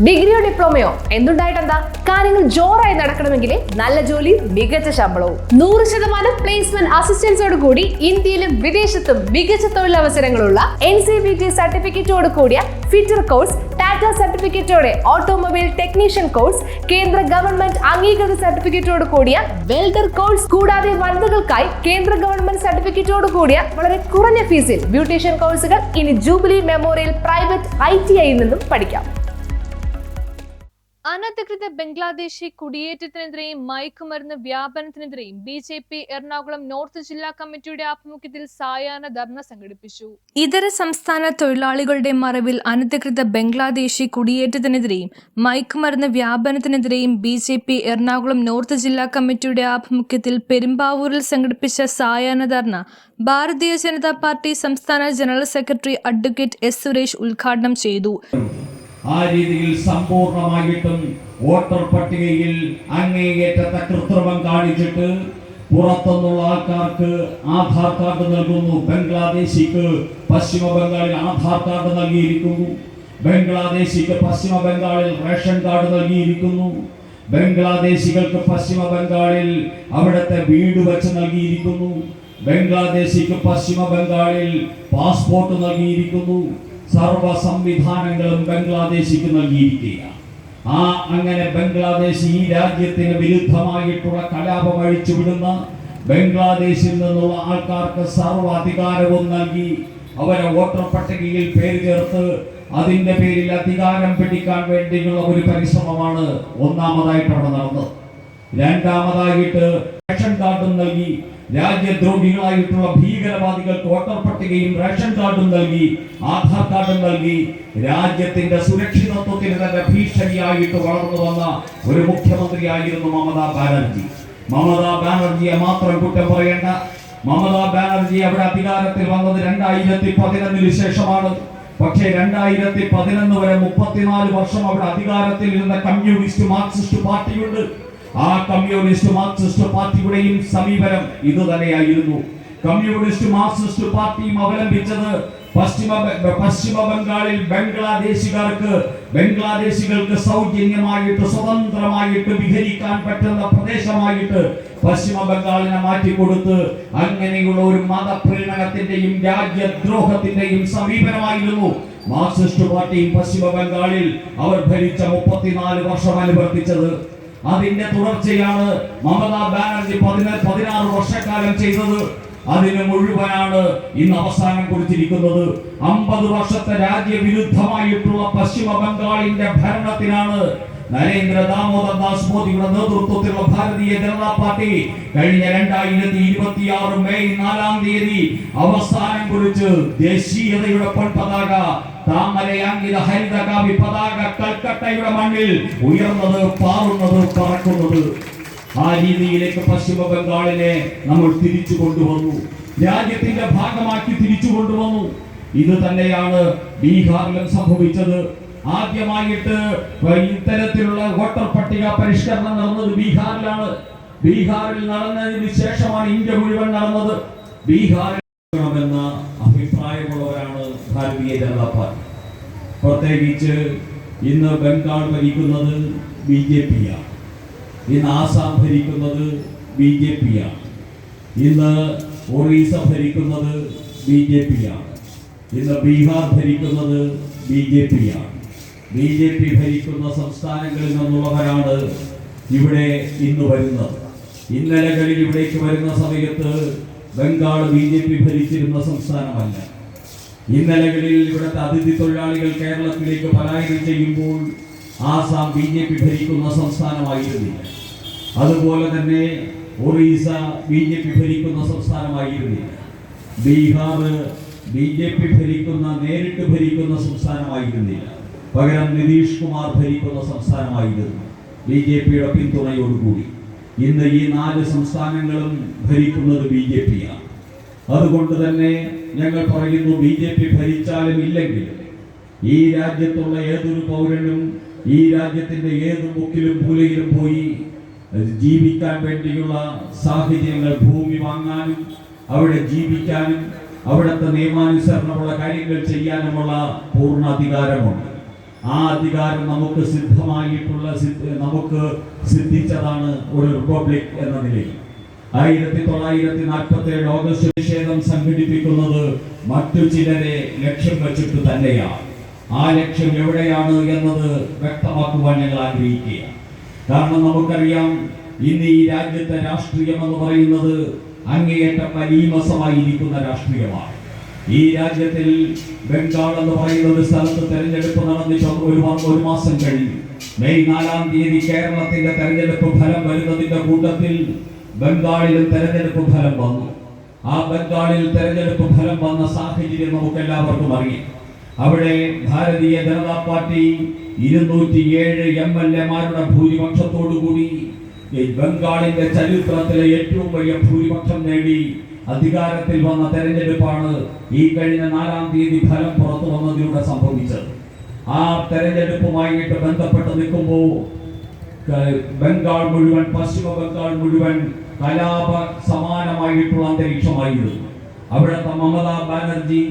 ഡിഗ്രിയോ ഡിപ്ലോമയോ എന്തുണ്ടായിട്ടെന്താ? കാര്യങ്ങൾ ജോറായി നടക്കണമെങ്കിൽ നല്ല ജോലി, മികച്ച ശമ്പളവും 100% പ്ലേസ്മെന്റ് അസിസ്റ്റൻസോട് കൂടി ഇന്ത്യയിലും വിദേശത്തും മികച്ച തൊഴിലവസരങ്ങളുള്ള NCVT സർട്ടിഫിക്കറ്റോട് കൂടിയ ഫിറ്റർ കോഴ്സ്, ടാറ്റ സർട്ടിഫിക്കറ്റോടെ ഓട്ടോമൊബൈൽ ടെക്നീഷ്യൻ കോഴ്സ്, കേന്ദ്ര ഗവൺമെന്റ് അംഗീകൃത സർട്ടിഫിക്കറ്റോട് കൂടിയ വെൽഡർ കോഴ്സ്, കൂടാതെ വനിതകൾക്കായി കേന്ദ്ര ഗവൺമെന്റ് സർട്ടിഫിക്കറ്റോട് കൂടിയ വളരെ കുറഞ്ഞ ഫീസിൽ ബ്യൂട്ടീഷ്യൻ കോഴ്സുകൾ ഇനി ജൂബിലി മെമ്മോറിയൽ പ്രൈവറ്റ് ITI നിന്നും പഠിക്കാം. അനധികൃത ബംഗ്ലാദേശി കുടിയേറ്റത്തിനെതിരെയും മയക്കുമരുന്ന് വ്യാപനത്തിനെതിരെയും BJP എറണാകുളം നോർത്ത് ജില്ലാ കമ്മിറ്റിയുടെ ആഭിമുഖ്യത്തിൽ സായാഹ്ന ധർണ സംഘടിപ്പിച്ചു. ഇതര സംസ്ഥാന തൊഴിലാളികളുടെ മറവിൽ അനധികൃത ബംഗ്ലാദേശി കുടിയേറ്റത്തിനെതിരെയും മയക്കുമരുന്ന് വ്യാപനത്തിനെതിരെയും BJP എറണാകുളം നോർത്ത് ജില്ലാ കമ്മിറ്റിയുടെ ആഭിമുഖ്യത്തിൽ പെരുമ്പാവൂരിൽ സംഘടിപ്പിച്ച സായാഹ്ന ധർണ ഭാരതീയ ജനതാ പാർട്ടി സംസ്ഥാന general secretary advocate S. Suresh ഉദ്ഘാടനം ചെയ്തു. ആ രീതിയിൽ സമ്പൂർണമായിട്ടും വോട്ടർ പട്ടികയിൽ അങ്ങേയറ്റത്തെ കൃത്രിമം കാണിച്ചിട്ട് പുറത്തുനിന്നുള്ള ആൾക്കാർക്ക് ആധാർ കാർഡ് നൽകുന്നു. ബംഗ്ലാദേശിക്ക് പശ്ചിമ ബംഗാളിൽ ആധാർ കാർഡ് നൽകിയിരിക്കുന്നു. ബംഗ്ലാദേശിക്ക് പശ്ചിമ ബംഗാളിൽ റേഷൻ കാർഡ് നൽകിയിരിക്കുന്നു. ബംഗ്ലാദേശികൾക്ക് പശ്ചിമ ബംഗാളിൽ അവിടുത്തെ വീട് വെച്ച് നൽകിയിരിക്കുന്നു. ബംഗ്ലാദേശിക്ക് പശ്ചിമ ബംഗാളിൽ പാസ്പോർട്ട് നൽകിയിരിക്കുന്നു. സർവ സംവിധാനങ്ങളും ബംഗ്ലാദേശിക്ക് നൽകിയിരിക്കുകയാണ്. അങ്ങനെ ബംഗ്ലാദേശ് ഈ രാജ്യത്തിന് വിരുദ്ധമായിട്ടുള്ള കലാപം അഴിച്ചുവിടുന്ന ബംഗ്ലാദേശിൽ നിന്നുള്ള ആൾക്കാർക്ക് സർവ്വ അധികാരവും നൽകി അവരെ വോട്ടർ പട്ടികയിൽ പേര് ചേർത്ത് അതിന്റെ പേരിൽ അധികാരം പിടിക്കാൻ വേണ്ടിയുള്ള ഒരു പരിശ്രമമാണ് ഒന്നാമതായിട്ട് അവിടെ നടന്നത്. രണ്ടാമതായിട്ട് റേഷൻ കാർഡും നൽകി രാജ്യദ്രോഹികളായിട്ടുള്ള ഭീകരവാദികൾക്ക് വോട്ടർ പട്ടികയും റേഷൻ കാർഡും നൽകി ആധാർ കാർഡും നൽകി രാജ്യത്തിന്റെ സുരക്ഷിതത്വത്തിന് തന്നെ ഭീഷണിയായിട്ട് വളർന്നു വന്ന ഒരു മുഖ്യമന്ത്രിയായിരുന്നു മമതാ ബാനർജി. മമതാ ബാനർജിയെ മാത്രം കുറ്റം പറയേണ്ട. മമതാ ബാനർജി അവിടെ അധികാരത്തിൽ വന്നത് 2011 ശേഷമാണ്. പക്ഷേ 2011 വരെ 34 വർഷം അവിടെ അധികാരത്തിൽ ഇരുന്ന കമ്മ്യൂണിസ്റ്റ് മാർക്സിസ്റ്റ് പാർട്ടിയുണ്ട്. ആ കമ്മ്യൂണിസ്റ്റ് മാർക്സിസ്റ്റ് പാർട്ടിയുടെയും സമീപനം ഇത് തന്നെയായിരുന്നു. കമ്മ്യൂണിസ്റ്റ് മാർക്സിസ്റ്റ് പാർട്ടിയും അവലംബിച്ചത് പശ്ചിമ ബംഗാളിൽ ബംഗ്ലാദേശികൾക്ക് സൗജന്യമായിട്ട് സ്വതന്ത്രമായിട്ട് വിഹരിക്കാൻ പറ്റുന്ന പ്രദേശമായിട്ട് പശ്ചിമ ബംഗാളിനെ മാറ്റിക്കൊടുത്ത് അങ്ങനെയുള്ള ഒരു മതപ്രീണനത്തിന്റെയും രാജ്യദ്രോഹത്തിന്റെയും സമീപനമായിരുന്നു മാർക്സിസ്റ്റ് പാർട്ടിയും പശ്ചിമ ബംഗാളിൽ അവർ ഭരിച്ച 34 വർഷം അനുവർത്തിച്ചത്. അതിന്റെ തുടർച്ചയാണ് മമതാ ബാനർജി 16 വർഷക്കാലം ചെയ്തത്. അതിന് മുഴുവനാണ് ഇന്ന് അവസാനം കൊടുത്തിരിക്കുന്നത്. 50 വർഷത്തെ രാജ്യവിരുദ്ധമായിട്ടുള്ള പശ്ചിമ ബംഗാളിന്റെ ഭരണത്തിനാണ് നരേന്ദ്ര ദാമോദർ ദാസ് മോദിയുടെ നേതൃത്വത്തിലുള്ള ഭാരതീയ ജനതാ പാർട്ടി കഴിഞ്ഞ 2026 മെയ് 4-ാം തീയതി അവസാനം കുറിച്ച് ദേശീയതയുടെ പൊൻപതാക താമരയാങ്കിത ഹരിതകാവി പതാക കൽക്കട്ടയുടെ മണ്ണിൽ ഉയർന്നത്, പാറുന്നത്, പറക്കുന്നത്. ആ രീതിയിലേക്ക് പശ്ചിമ ബംഗാളിനെ നമ്മൾ തിരിച്ചു കൊണ്ടുവന്നു, രാജ്യത്തിന്റെ ഭാഗമാക്കി തിരിച്ചു കൊണ്ടുവന്നു. ഇത് തന്നെയാണ് ബീഹാറിലും സംഭവിച്ചത്. ആദ്യമായിട്ട് ഇത്തരത്തിലുള്ള വോട്ടർ പട്ടിക പരിഷ്കരണം നടന്നത് ബീഹാറിലാണ്. ബീഹാറിൽ നടന്നതിന് ശേഷമാണ് ഇന്ത്യ മുഴുവൻ നടന്നത്. ബീഹാറിൽ എന്ന അഭിപ്രായമുള്ളവരാണ് ഭാരതീയ ജനതാ പാർട്ടി. പ്രത്യേകിച്ച് ഇന്ന് ബംഗാൾ ഭരിക്കുന്നത് BJP ആണ്. ഇന്ന് ആസാം ഭരിക്കുന്നത് BJP ആണ്. ഇന്ന് ഒറീസ ഭരിക്കുന്നത് BJP ആണ്. ഇന്ന് ബീഹാർ ഭരിക്കുന്നത് BJP ആണ്. BJP ഭരിക്കുന്ന സംസ്ഥാനങ്ങളിൽ നിന്നുള്ളവരാണ് ഇവിടെ ഇന്ന് വരുന്നത്. ഇന്നലകളിൽ ഇവിടേക്ക് വരുന്ന സമയത്ത് ബംഗാൾ BJP ഭരിച്ചിരുന്ന സംസ്ഥാനമല്ല. ഇന്നലകളിൽ ഇവിടുത്തെ അതിഥി തൊഴിലാളികൾ കേരളത്തിലേക്ക് പലായനം ചെയ്യുമ്പോൾ ആസാം BJP ഭരിക്കുന്ന സംസ്ഥാനമായിരുന്നില്ല. അതുപോലെ തന്നെ ഒറീസ BJP ഭരിക്കുന്ന സംസ്ഥാനമായിരുന്നില്ല. ബീഹാർ BJP നേരിട്ട് ഭരിക്കുന്ന സംസ്ഥാനമായിരുന്നില്ല. പകരം നിതീഷ് കുമാർ ഭരിക്കുന്ന സംസ്ഥാനമായിരുന്നു BJPയുടെ പിന്തുണയോടുകൂടി. ഇന്ന് ഈ 4 സംസ്ഥാനങ്ങളും ഭരിക്കുന്നത് BJP ആണ്. അതുകൊണ്ട് തന്നെ ഞങ്ങൾ പറയുന്നു, BJP ഭരിച്ചാലും ഇല്ലെങ്കിലും ഈ രാജ്യത്തുള്ള ഏതൊരു പൗരനും ഈ രാജ്യത്തിന്റെ ഏത് മുക്കിലും മൂലയിലും പോയി ജീവിക്കാൻ വേണ്ടിയുള്ള സാഹചര്യങ്ങൾ, ഭൂമി വാങ്ങാനും അവിടെ ജീവിക്കാനും അവിടുത്തെ നിയമാനുസരണമുള്ള കാര്യങ്ങൾ ചെയ്യാനുമുള്ള പൂർണ്ണ അധികാരമുണ്ട്. ആ അധികാരം നമുക്ക് സിദ്ധിച്ചതാണ് ഒരു റിപ്പബ്ലിക് എന്ന നിലയിൽ. 1947 ഓഗസ്റ്റ് നിഷേധം സംഘടിപ്പിക്കുന്നത് മറ്റു ചിലരെ ലക്ഷ്യം വെച്ചിട്ട് തന്നെയാണ്. ആ ലക്ഷ്യം എവിടെയാണ് എന്നത് വ്യക്തമാക്കുവാൻ ഞങ്ങൾ ആഗ്രഹിക്കുകയാണ്. കാരണം നമുക്കറിയാം, ഇന്ന് ഈ രാജ്യത്തെ രാഷ്ട്രീയം എന്ന് പറയുന്നത് അങ്ങേയറ്റം മലീമസമായിരിക്കുന്ന രാഷ്ട്രീയമാണ്. ഈ രാജ്യത്തിൽ ബംഗാൾ എന്ന് പറയുന്ന ഒരു സ്ഥലത്ത് തെരഞ്ഞെടുപ്പ് നടന്നിട്ട് ഒരു മാസം കഴിഞ്ഞു. മെയ് 4-ാം തീയതി കേരളത്തിന്റെ തെരഞ്ഞെടുപ്പ് ഫലം വരുന്നതിന്റെ കൂട്ടത്തിൽ ബംഗാളിലും തെരഞ്ഞെടുപ്പ് ഫലം വന്നു. ആ ബംഗാളിൽ തെരഞ്ഞെടുപ്പ് ഫലം വന്ന സാഹചര്യം നമുക്ക് എല്ലാവർക്കും അറിയാം. അവിടെ ഭാരതീയ ജനതാ പാർട്ടി 207 MLA-മാരുടെ ഭൂരിപക്ഷത്തോടുകൂടി ബംഗാളിന്റെ ചരിത്രത്തിലെ ഏറ്റവും വലിയ ഭൂരിപക്ഷം നേടി അധികാരത്തിൽ വന്ന തെരഞ്ഞെടുപ്പാണ് ഈ കഴിഞ്ഞ 4-ാം തീയതി ഫലം പുറത്തു വന്നതിലൂടെ സംഭവിച്ചത്. ആ തെരഞ്ഞെടുപ്പുമായിട്ട് ബന്ധപ്പെട്ട് നിൽക്കുമ്പോൾ ബംഗാൾ മുഴുവൻ, പശ്ചിമ ബംഗാൾ മുഴുവൻ കലാപ സമാനമായിട്ടുള്ള അന്തരീക്ഷമായിരുന്നു. അവിടുത്തെ മമതാ ബാനർജി,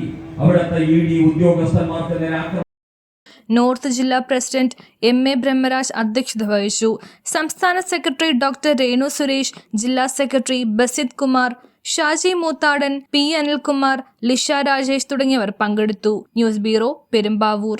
അവിടുത്തെ ED ഉദ്യോഗസ്ഥന്മാർക്ക് നേരെ നോർത്ത് ജില്ലാ പ്രസിഡന്റ് MA ബ്രഹ്മരാജ് അധ്യക്ഷത വഹിച്ചു. സംസ്ഥാന സെക്രട്ടറി ഡോക്ടർ രേണു സുരേഷ്, ജില്ലാ സെക്രട്ടറി ബസിത് കുമാർ, ഷാജി മൂത്താടൻ, P. അനിൽകുമാർ, ലിഷ രാജേഷ് തുടങ്ങിയവർ പങ്കെടുത്തു. News bureau, Perumbavoor.